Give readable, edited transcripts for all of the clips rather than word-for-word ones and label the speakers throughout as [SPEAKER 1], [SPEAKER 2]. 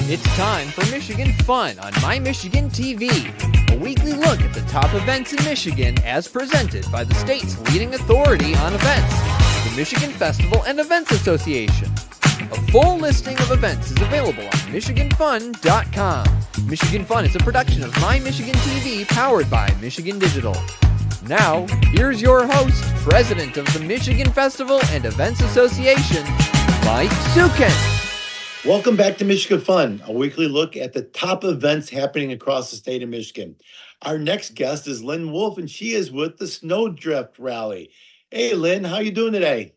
[SPEAKER 1] It's time for Michigan Fun on My Michigan TV, a weekly look at the top events in Michigan as presented by the state's leading authority on events, the Michigan Festival and Events Association. A full listing of events is available on MichiganFun.com. Michigan Fun is a production of My Michigan TV powered by Michigan Digital. Now, here's your host, President of the Michigan Festival and Events Association, Mike Szhukhent.
[SPEAKER 2] Welcome back to Michigan Fun, a weekly look at the top events happening across the state of Michigan. Our next guest is Lynn Wolf, and she is with the Sno Drift Rally. Hey, Lynn, how you doing today?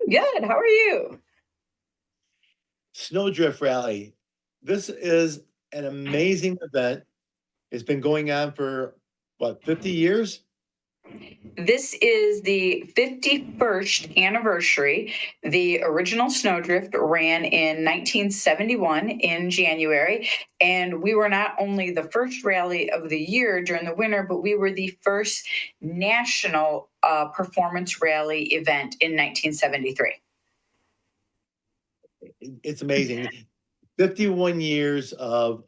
[SPEAKER 3] Good. How are you?
[SPEAKER 2] Sno Drift Rally. This is an amazing event. It's been going on for, 50 years?
[SPEAKER 3] This is the 51st anniversary. The original Snowdrift ran in 1971 in January, and we were not only the first rally of the year during the winter, but we were the first national performance rally event in 1973.
[SPEAKER 2] It's amazing. 51 years of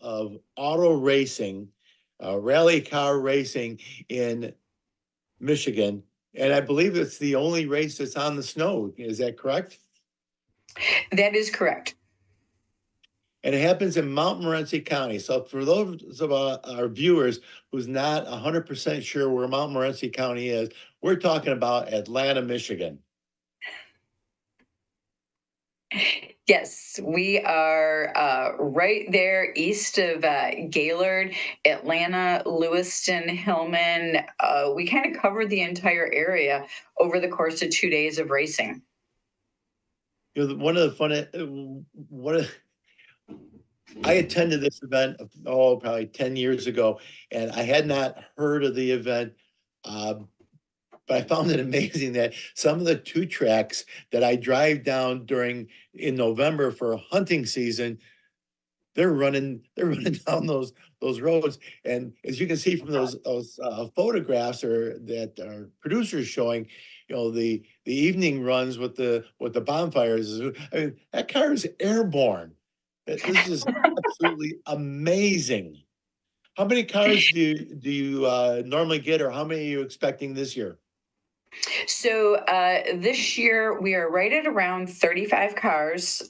[SPEAKER 2] auto racing, rally car racing in Michigan, and I believe it's the only race that's on the snow. Is that correct?
[SPEAKER 3] That is correct.
[SPEAKER 2] And it happens in Montmorency County. So for those of our viewers who's not 100% sure where Montmorency County is, we're talking about Atlanta, Michigan.
[SPEAKER 3] Yes, we are right there east of Gaylord, Atlanta, Lewiston, Hillman. We kind of covered the entire area over the course of 2 days of racing.
[SPEAKER 2] You know, I attended this event, probably 10 years ago, and I had not heard of the event. But I found it amazing that some of the two tracks that I drive down in November for hunting season, they're running down those roads. And as you can see from those photographs that our producers showing, you know, the evening runs with the bonfires. I mean, that car is airborne. This is absolutely amazing. How many cars do you normally get, or how many are you expecting this year?
[SPEAKER 3] So this year we are right at around 35 cars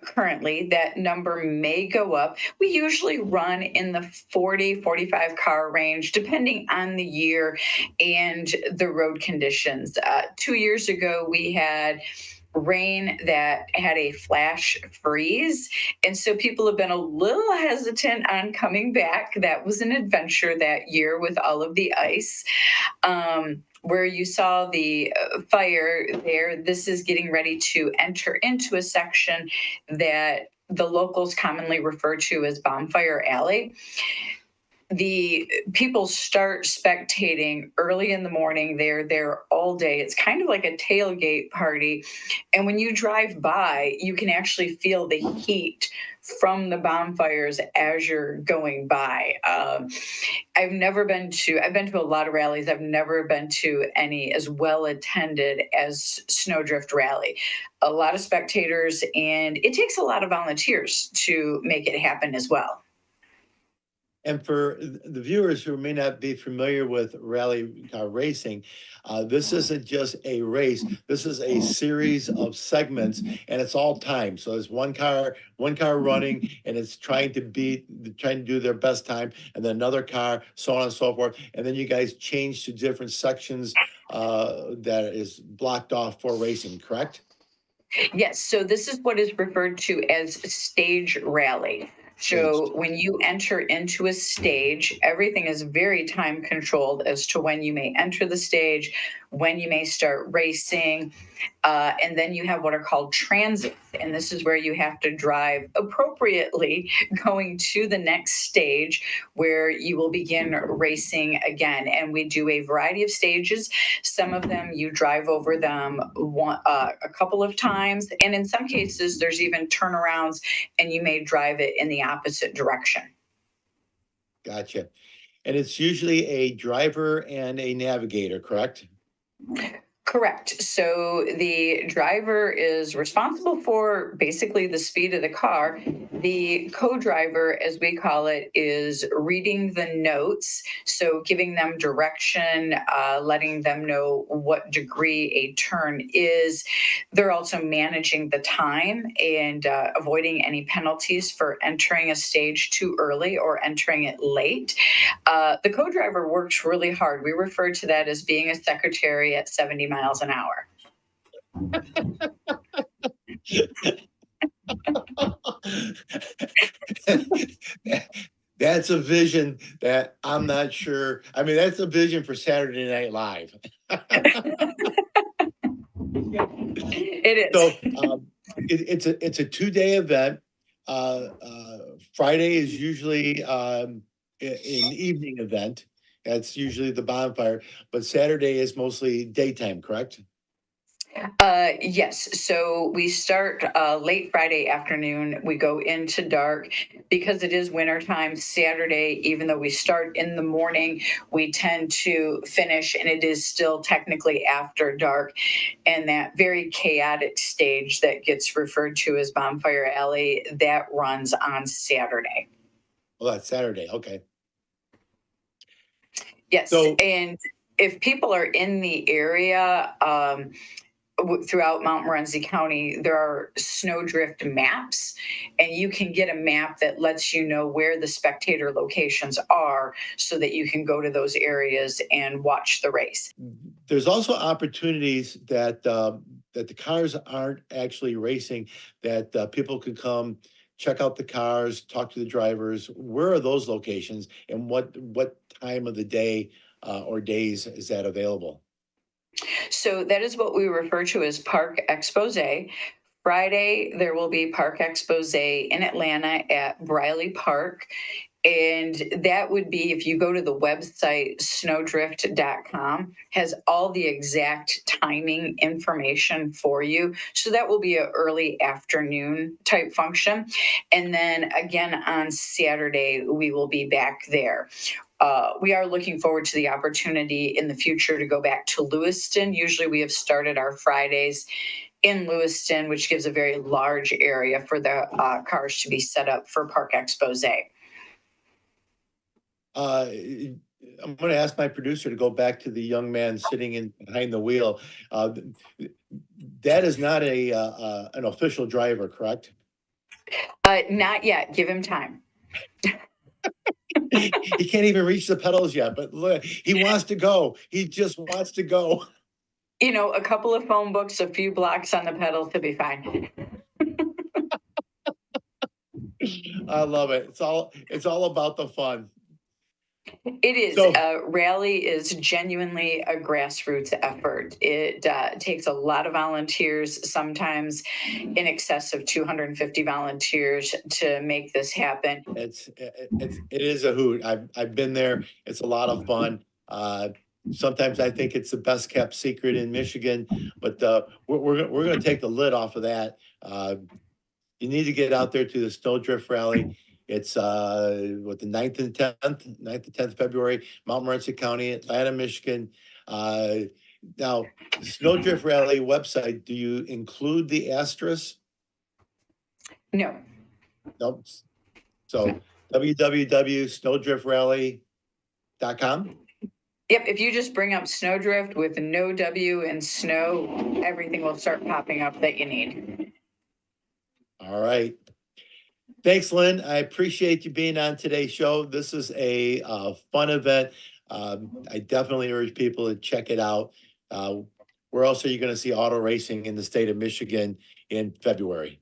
[SPEAKER 3] currently. That number may go up. We usually run in the 45 car range, depending on the year and the road conditions. 2 years ago, we had rain that had a flash freeze, and so people have been a little hesitant on coming back. That was an adventure that year with all of the ice. Where you saw the fire there, this is getting ready to enter into a section that the locals commonly refer to as Bonfire Alley. The people start spectating early in the morning. They're there all day. It's kind of like a tailgate party. And when you drive by, you can actually feel the heat from the bonfires as you're going by. I've been to a lot of rallies. I've never been to any as well attended as Sno Drift Rally. A lot of spectators, and it takes a lot of volunteers to make it happen as well.
[SPEAKER 2] And for the viewers who may not be familiar with rally car racing, this isn't just a race. This is a series of segments, and it's all timed. So there's one car running, and it's trying to do their best time, and then another car, so on and so forth. And then you guys change to different sections that is blocked off for racing, correct?
[SPEAKER 3] Yes. So this is what is referred to as stage rally. So when you enter into a stage, everything is very time controlled as to when you may enter the stage, when you may start racing. And then you have what are called transits. And this is where you have to drive appropriately going to the next stage where you will begin racing again. And we do a variety of stages. Some of them you drive over them a couple of times. And in some cases, there's even turnarounds and you may drive it in the opposite direction.
[SPEAKER 2] Gotcha. And it's usually a driver and a navigator, correct?
[SPEAKER 3] Correct. So the driver is responsible for basically the speed of the car, The co-driver, as we call it, is reading the notes, so giving them direction, letting them know what degree a turn is. They're also managing the time and avoiding any penalties for entering a stage too early or entering it late. The co-driver works really hard. We refer to that as being a secretary at 70 miles an hour.
[SPEAKER 2] That's a vision that I'm not sure. I mean, that's a vision for Saturday Night Live.
[SPEAKER 3] It is.
[SPEAKER 2] So it's a 2-day event. Friday is usually an evening event. That's usually the bonfire, but Saturday is mostly daytime, correct?
[SPEAKER 3] Yes. So we start late Friday afternoon. We go into dark because it is wintertime. Saturday, even though we start in the morning, we tend to finish, and it is still technically after dark. And that very chaotic stage that gets referred to as Bonfire Alley, that runs on Saturday.
[SPEAKER 2] Well, that's Saturday. Okay.
[SPEAKER 3] Yes.
[SPEAKER 2] So-
[SPEAKER 3] and if people are in the area, throughout Mount Morenci County, there are snow drift maps, and you can get a map that lets you know where the spectator locations are so that you can go to those areas and watch the race.
[SPEAKER 2] There's also opportunities that that the cars aren't actually racing, that people could come check out the cars, talk to the drivers. Where are those locations, and what time of the day or days is that available?
[SPEAKER 3] So that is what we refer to as Park Expose. Friday, there will be Park Expose in Atlanta at Briley Park. And that would be, if you go to the website, snowdrift.com, has all the exact timing information for you. So that will be an early afternoon type function. And then again on Saturday, we will be back there. We are looking forward to the opportunity in the future to go back to Lewiston. Usually we have started our Fridays in Lewiston, which gives a very large area for the cars to be set up for Park Expose.
[SPEAKER 2] I'm going to ask my producer to go back to the young man sitting behind the wheel. That is not an official driver, correct?
[SPEAKER 3] Not yet. Give him time.
[SPEAKER 2] He can't even reach the pedals yet, but look, he wants to go. He just wants to go.
[SPEAKER 3] You know, a couple of phone books, a few blocks on the pedals to be fine.
[SPEAKER 2] I love it. It's all about the fun.
[SPEAKER 3] It is.
[SPEAKER 2] So-
[SPEAKER 3] Rally is genuinely a grassroots effort. It takes a lot of volunteers, sometimes in excess of 250 volunteers to make this happen.
[SPEAKER 2] It is a hoot. I've been there. It's a lot of fun. Sometimes I think it's the best kept secret in Michigan, but we're going to take the lid off of that. You need to get out there to the Sno Drift Rally. It's the 9th and 10th February, Mount Morenci County, Atlanta, Michigan. Now, Sno Drift Rally website, do you include the asterisk?
[SPEAKER 3] No.
[SPEAKER 2] Nope. So www.snowdriftrally.com.
[SPEAKER 3] Yep. If you just bring up Snowdrift with no W and snow, everything will start popping up that you need.
[SPEAKER 2] All right. Thanks, Lynn. I appreciate you being on today's show. This is a fun event. I definitely urge people to check it out. Where else are you going to see auto racing in the state of Michigan in February?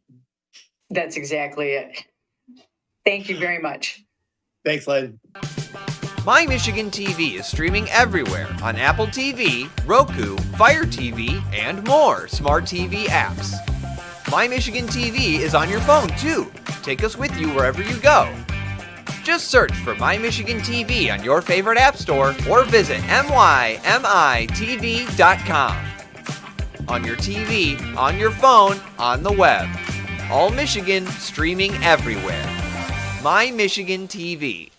[SPEAKER 3] That's exactly it. Thank you very much.
[SPEAKER 2] Thanks, Lynn.
[SPEAKER 1] My Michigan TV is streaming everywhere on Apple TV, Roku, Fire TV, and more smart TV apps. My Michigan TV is on your phone too. Take us with you wherever you go. Just search for My Michigan TV on your favorite app store or visit mymitv.com. On your TV, on your phone, on the web. All Michigan streaming everywhere. My Michigan TV.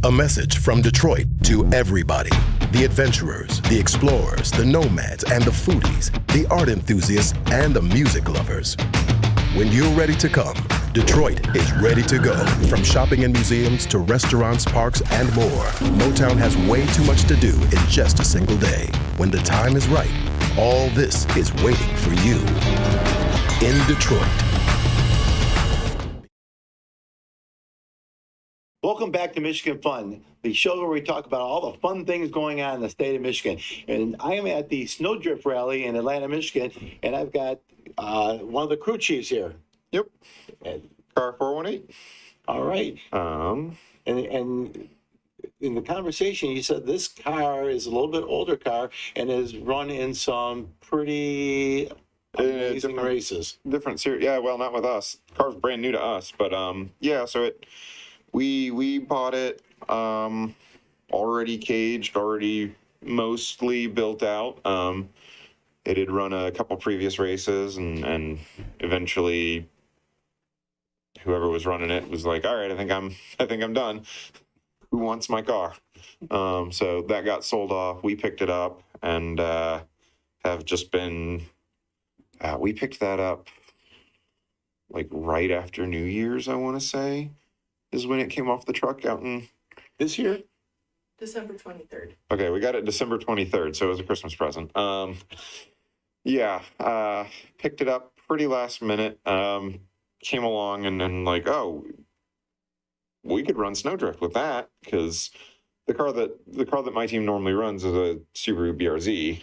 [SPEAKER 4] A message from Detroit to everybody. The adventurers, the explorers, the nomads, and the foodies, the art enthusiasts, and the music lovers. When you're ready to come, Detroit is ready to go. From shopping in museums to restaurants, parks, and more, Motown has way too much to do in just a single day. When the time is right, all this is waiting for you in Detroit.
[SPEAKER 2] Welcome back to Michigan Fun, the show where we talk about all the fun things going on in the state of Michigan. And I am at the Sno Drift Rally in Atlanta, Michigan, and I've got one of the crew chiefs here.
[SPEAKER 5] Yep.
[SPEAKER 2] And,
[SPEAKER 5] Car 418.
[SPEAKER 2] all right. And in the conversation, you said this car is a little bit older car and has run in some pretty amazing races.
[SPEAKER 5] Different series. Yeah, well, not with us. The car's brand new to us, but yeah, so we bought it already caged, already mostly built out. It had run a couple previous races, and eventually whoever was running it was like, all right, I think I'm done. Who wants my car? So that got sold off. We picked it up and have just been, we picked that up like right after New Year's, I want to say, is when it came off the truck out in this year.
[SPEAKER 6] December 23rd.
[SPEAKER 5] Okay, we got it December 23rd, so it was a Christmas present. Yeah, picked it up pretty last minute. Came along and then like, oh, we could run Snowdrift with that, because the car that my team normally runs is a Subaru BRZ,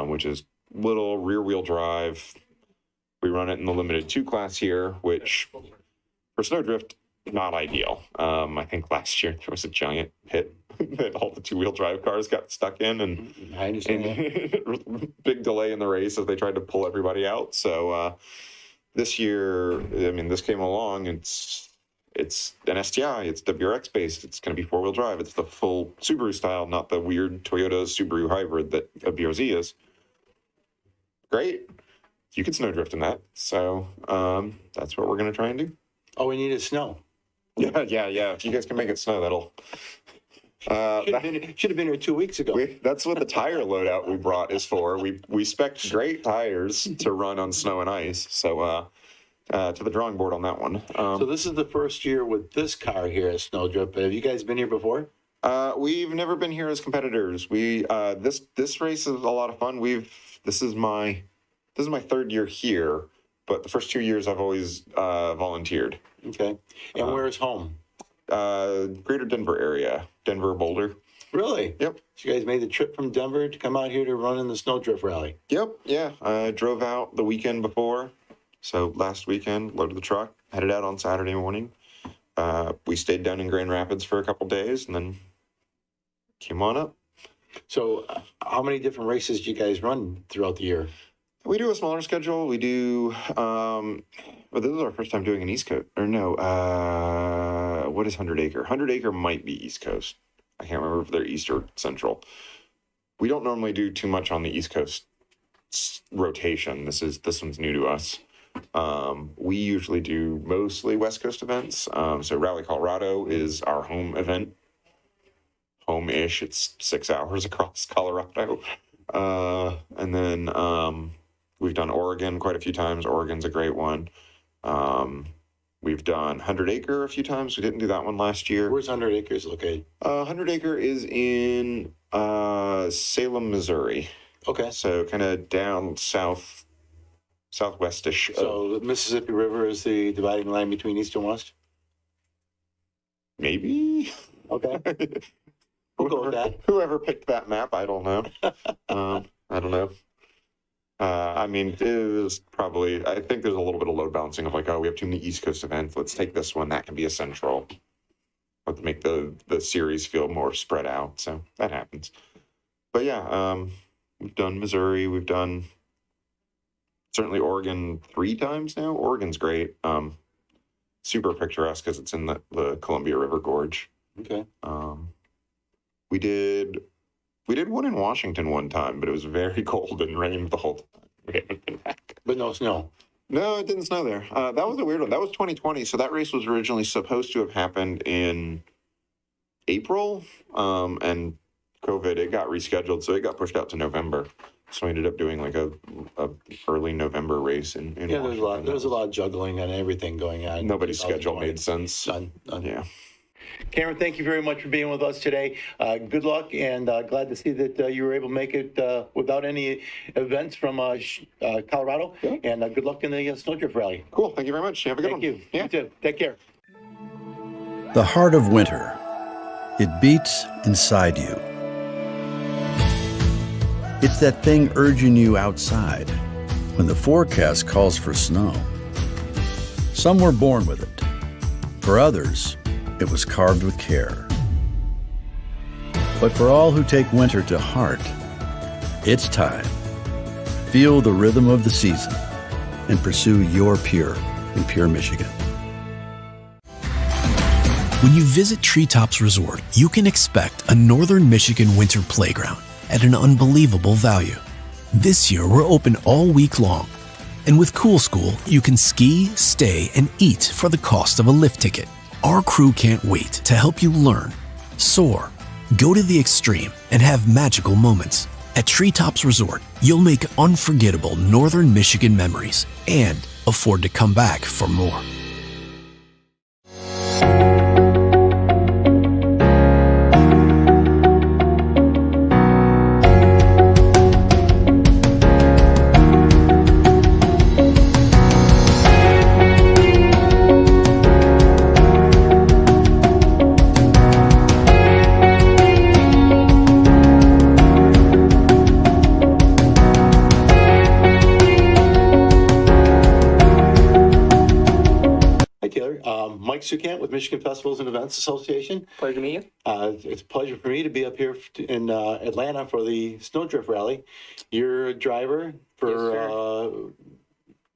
[SPEAKER 5] which is little rear wheel drive. We run it in the limited 2 class here, which for Snowdrift, not ideal. I think last year there was a giant pit that all the 2-wheel drive cars got stuck in, and
[SPEAKER 2] I understand that.
[SPEAKER 5] big delay in the race as they tried to pull everybody out. So this year, I mean, this came along. It's an STI. It's WRX based. It's going to be 4-wheel drive. It's the full Subaru style, not the weird Toyota Subaru hybrid that a BRZ is. Great. You can snowdrift in that. So that's what we're going to try and do.
[SPEAKER 2] Oh, we need snow.
[SPEAKER 5] Yeah. If you guys can make it snow, that'll.
[SPEAKER 2] Should have been here 2 weeks ago.
[SPEAKER 5] That's what the tire loadout we brought is for. We spec'd great tires to run on snow and ice. So to the drawing board on that one.
[SPEAKER 2] So this is the first year with this car here at Snowdrift. Have you guys been here before?
[SPEAKER 5] We've never been here as competitors. We this race is a lot of fun. This is my 3rd year here, but the first 2 years I've always volunteered.
[SPEAKER 2] Okay. And where's home?
[SPEAKER 5] Greater Denver area, Denver, Boulder.
[SPEAKER 2] Really?
[SPEAKER 5] Yep.
[SPEAKER 2] So you guys made the trip from Denver to come out here to run in the Snowdrift Rally?
[SPEAKER 5] Yep. Yeah. I drove out the weekend before. So last weekend, loaded the truck, headed out on Saturday morning. We stayed down in Grand Rapids for a couple days and then came on up.
[SPEAKER 2] So how many different races do you guys run throughout the year?
[SPEAKER 5] We do a smaller schedule. We do, but this is our first time doing an East Coast. Or no, what is 100 Acre? 100 Acre might be East Coast. I can't remember if they're East or Central. We don't normally do too much on the East Coast rotation. This one's new to us. We usually do mostly West Coast events. So Rally Colorado is our home event. Home-ish. It's 6 hours across Colorado. And then we've done Oregon quite a few times. Oregon's a great one. We've done 100 Acre a few times. We didn't do that one last year.
[SPEAKER 2] Where's 100 Acres located?
[SPEAKER 5] 100 Acre is in Salem, Missouri.
[SPEAKER 2] Okay.
[SPEAKER 5] So kind of down southwestish.
[SPEAKER 2] So the Mississippi River is the dividing line between East and West?
[SPEAKER 5] Maybe.
[SPEAKER 2] Okay. We'll go with that.
[SPEAKER 5] Whoever picked that map, I don't know. I don't know. I mean, it is probably, I think there's a little bit of load balancing of like, oh, we have too many East Coast events. Let's take this one. That can be a central. Let's make the series feel more spread out. So that happens. But yeah, we've done Missouri. We've done certainly Oregon 3 times now. Oregon's great. Super picturesque because it's in the Columbia River Gorge.
[SPEAKER 2] Okay.
[SPEAKER 5] We did one in Washington one time, but it was very cold and rained the whole time. We haven't been back.
[SPEAKER 2] But no snow.
[SPEAKER 5] No, it didn't snow there. That was a weird one. That was 2020, so that race was originally supposed to have happened in April, and COVID, it got rescheduled, so it got pushed out to November. So we ended up doing like a early November race in
[SPEAKER 2] Yeah,
[SPEAKER 5] Washington.
[SPEAKER 2] there was a lot of juggling and everything going on.
[SPEAKER 5] Nobody's schedule made sense.
[SPEAKER 2] None.
[SPEAKER 5] Yeah.
[SPEAKER 2] Cameron, thank you very much for being with us today. Good luck, and glad to see that you were able to make it without any events from Colorado.
[SPEAKER 5] Yeah.
[SPEAKER 2] And good luck in the Sno Drift Rally.
[SPEAKER 5] Cool. Thank you very much. Have a good
[SPEAKER 2] Thank
[SPEAKER 5] one.
[SPEAKER 2] you.
[SPEAKER 5] Yeah.
[SPEAKER 2] You too. Take care.
[SPEAKER 7] The heart of winter. It beats inside you. It's that thing urging you outside when the forecast calls for snow. Some were born with it. For others, it was carved with care. But for all who take winter to heart, it's time. Feel the rhythm of the season and pursue your Pure in Pure, Michigan.
[SPEAKER 8] When you visit Treetops Resort, you can expect a Northern Michigan winter playground at an unbelievable value. This year, we're open all week long. And with Cool School, you can ski, stay, and eat for the cost of a lift ticket. Our crew can't wait to help you learn, soar, go to the extreme, and have magical moments. At Treetops Resort, you'll make unforgettable Northern Michigan memories and afford to come back for more.
[SPEAKER 2] Mike Szhukhent with Michigan Festivals and Events Association.
[SPEAKER 9] Pleasure to meet you.
[SPEAKER 2] It's a pleasure for me to be up here in Atlanta for the Sno Drift Rally. You're a driver for,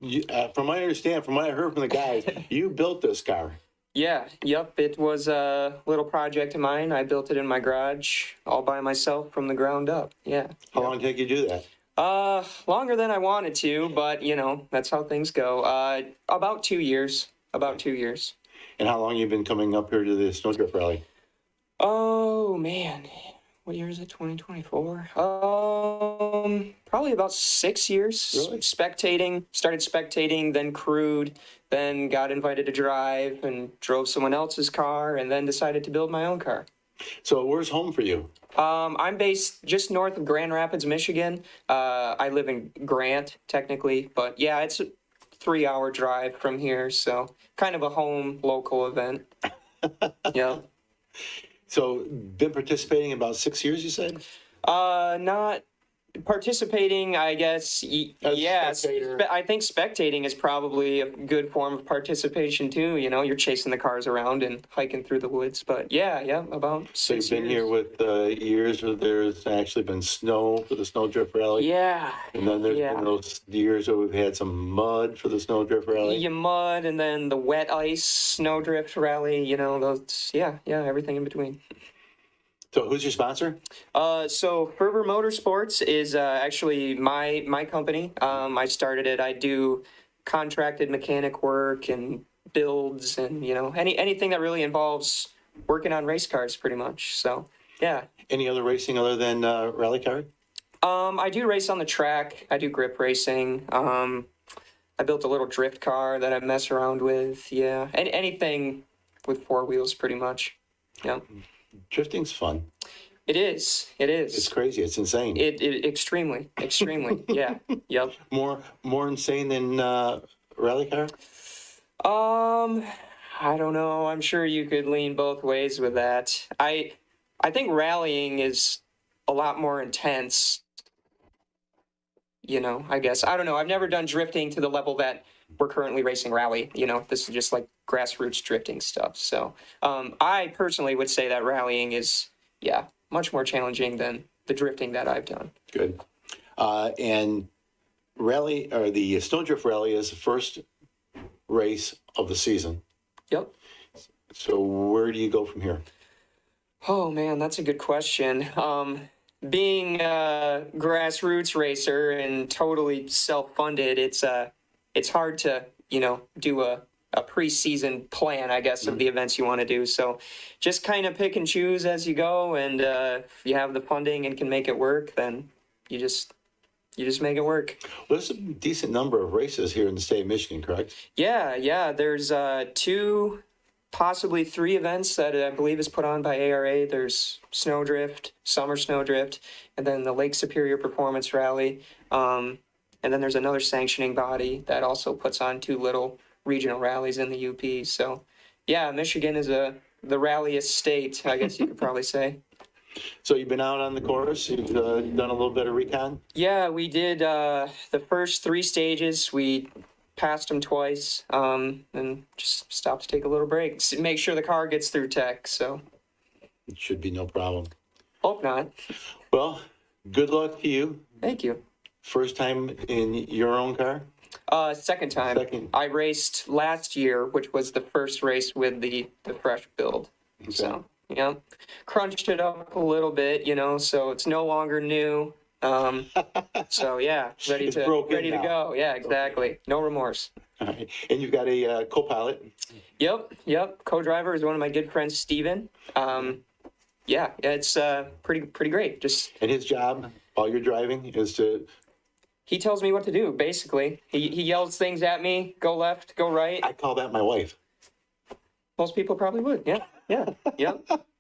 [SPEAKER 2] from what I understand, from what I heard from the guys, you built this car.
[SPEAKER 9] Yeah, yep. It was a little project of mine. I built it in my garage all by myself from the ground up. Yeah.
[SPEAKER 2] How long did it take you to do that?
[SPEAKER 9] Longer than I wanted to, but you know, that's how things go. About 2 years. About 2 years.
[SPEAKER 2] And how long you been coming up here to the Sno Drift Rally?
[SPEAKER 9] Oh man, what year is it? 2024. Probably about 6 years.
[SPEAKER 2] Really?
[SPEAKER 9] Started spectating, then crewed, then got invited to drive and drove someone else's car, and then decided to build my own car.
[SPEAKER 2] So where's home for you?
[SPEAKER 9] I'm based just north of Grand Rapids, Michigan. I live in Grant, technically, but yeah, it's a 3-hour drive from here, so kind of a home local event. Yeah.
[SPEAKER 2] So been participating in about 6 years, you said?
[SPEAKER 9] Not participating, I guess. Yeah, I think spectating is probably a good form of participation too. You know, you're chasing the cars around and hiking through the woods. But yeah, about 6
[SPEAKER 2] So
[SPEAKER 9] years.
[SPEAKER 2] you've been here with years where there's actually been snow for the Sno Drift Rally.
[SPEAKER 9] Yeah.
[SPEAKER 2] And then there's been those years where we've had some mud for the Sno Drift Rally.
[SPEAKER 9] Yeah, mud, and then the wet ice Sno Drift Rally. You know, those. Yeah, everything in between.
[SPEAKER 2] So who's your sponsor?
[SPEAKER 9] So Fervor Motorsports is actually my company. I started it. I do contracted mechanic work and builds and, you know, anything that really involves working on race cars pretty much. So, yeah.
[SPEAKER 2] Any other racing other than rally car?
[SPEAKER 9] I do race on the track. I do grip racing. I built a little drift car that I mess around with. Yeah. Anything with 4 wheels pretty much. Yeah.
[SPEAKER 2] Drifting's fun.
[SPEAKER 9] It is.
[SPEAKER 2] It's crazy. It's insane.
[SPEAKER 9] It extremely. Yeah. Yep.
[SPEAKER 2] More insane than rally car?
[SPEAKER 9] I don't know. I'm sure you could lean both ways with that. I think rallying is a lot more intense. You know, I guess. I don't know. I've never done drifting to the level that we're currently racing rally. You know, this is just like grassroots drifting stuff. So I personally would say that rallying is, much more challenging than the drifting that I've done.
[SPEAKER 2] Good. And rally, or the Sno Drift Rally, is the first race of the season.
[SPEAKER 9] Yep.
[SPEAKER 2] So where do you go from here?
[SPEAKER 9] Oh man, that's a good question. Being a grassroots racer and totally self-funded, it's hard to, you know, do a preseason plan, I guess, of the events you want to do. So just kind of pick and choose as you go. And if you have the funding and can make it work, then you just make it work.
[SPEAKER 2] Well, there's a decent number of races here in the state of Michigan, correct?
[SPEAKER 9] Yeah. There's 2, possibly 3 events that I believe is put on by ARA. There's Sno Drift, Summer Sno Drift, and then the Lake Superior Performance Rally. And then there's another sanctioning body that also puts on 2 little regional rallies in the UP. So, yeah, Michigan is the ralliest state, I guess you could probably say.
[SPEAKER 2] So you've been out on the course, you've done a little bit of recon?
[SPEAKER 9] Yeah, we did the first 3 stages. We passed them twice and just stopped to take a little break. Make sure the car gets through tech, so.
[SPEAKER 2] It should be no problem.
[SPEAKER 9] Hope not.
[SPEAKER 2] Well, good luck to you.
[SPEAKER 9] Thank you.
[SPEAKER 2] First time in your own car?
[SPEAKER 9] Second time. I raced last year, which was the first race with the fresh build. Okay. So, yeah, crunched it up a little bit, so it's no longer new. So yeah, ready to go. Yeah, exactly. Okay. No remorse.
[SPEAKER 2] All right. And you've got a co-pilot.
[SPEAKER 9] Yep. Co-driver is one of my good friends, Steven. Yeah, it's pretty great.
[SPEAKER 2] And his job while you're driving is to.
[SPEAKER 9] He tells me what to do, basically. He yells things at me, go left, go right.
[SPEAKER 2] I call that my wife.
[SPEAKER 9] Most people probably would, yeah.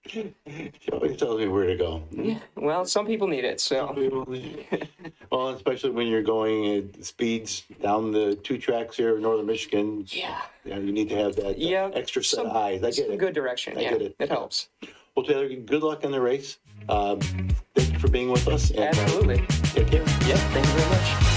[SPEAKER 2] She always tells me where to go.
[SPEAKER 9] Yeah, well, some people need it, so.
[SPEAKER 2] Some people need it. Well, especially when you're going at speeds down the 2 tracks here in northern Michigan.
[SPEAKER 9] Yeah.
[SPEAKER 2] You need to have that extra set of eyes. I get it.
[SPEAKER 9] Good direction, I get it. It helps.
[SPEAKER 2] Well, Taylor, good luck in the race. Thank you for being with us. And,
[SPEAKER 9] absolutely.
[SPEAKER 2] Take care.
[SPEAKER 9] Yeah, thank you very much.